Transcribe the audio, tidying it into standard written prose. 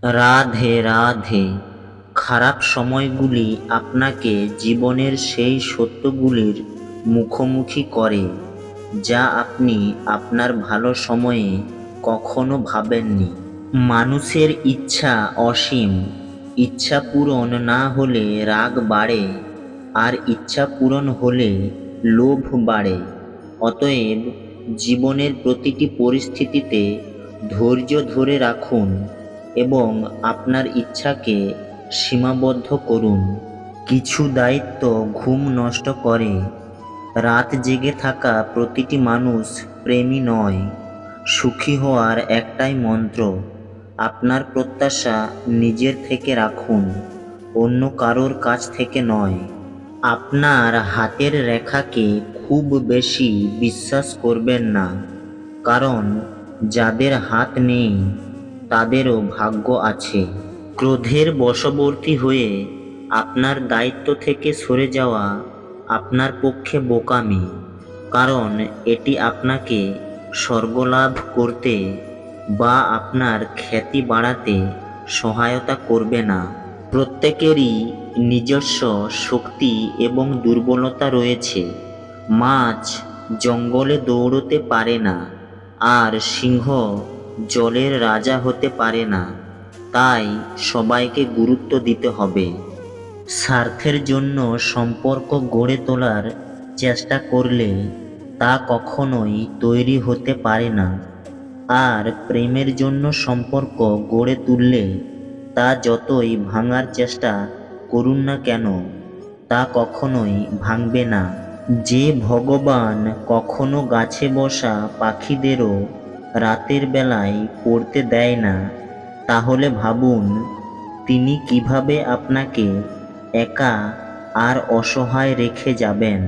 রাধে রাধে। খারাপ সময়গুলি আপনাকে জীবনের সেই সত্যগুলির মুখোমুখি করে যা আপনি আপনার ভালো সময়ে কখনো ভাবেননি। মানুষের ইচ্ছা অসীম। ইচ্ছা পূরণ না হলে রাগ বাড়ে, আর ইচ্ছা পূরণ হলে লোভ বাড়ে। অতএব জীবনের প্রতিটি পরিস্থিতিতে ধৈর্য ধরে রাখুন এবং আপনার ইচ্ছাকে সীমাবদ্ধ করুন। কিছু দায়িত্ব ঘুম নষ্ট করে। রাত জেগে থাকা প্রতিটি মানুষ প্রেমী নয়। সুখী হওয়ার একটাই মন্ত্র, আপনার প্রত্যাশা নিজের থেকে রাখুন, অন্য কারোর কাছ থেকে নয়। আপনার হাতের রেখাকে খুব বেশি বিশ্বাস করবেন না, কারণ যাদের হাত নেই তাদেরও ভাগ্য আছে। ক্রোধের বশবর্তী হয়ে আপনার দায়িত্ব থেকে সরে যাওয়া আপনার পক্ষে বোকামি, কারণ এটি আপনাকে স্বর্গলাভ করতে বা আপনার খ্যাতি বাড়াতে সহায়তা করবে না। প্রত্যেকেরই নিজস্ব শক্তি এবং দুর্বলতা রয়েছে। মাছ জঙ্গলে দৌড়তে পারে না, আর সিংহ জলের রাজা হতে পারে না। তাই সবাইকে গুরুত্ব দিতে হবে। স্বার্থের জন্য সম্পর্ক গড়ে তোলার চেষ্টা করলে তা কখনোই তৈরি হতে পারে না, আর প্রেমের জন্য সম্পর্ক গড়ে তুললে তা যতই ভাঙার চেষ্টা করুন না কেন তা কখনোই ভাঙবে না। যে ভগবান কখনো গাছে বসা পাখিদেরও রাতের বেলায় পড়তে দেয় না, তাহলে ভাবুন তিনি কিভাবে আপনাকে একা আর অসহায় রেখে যাবেন।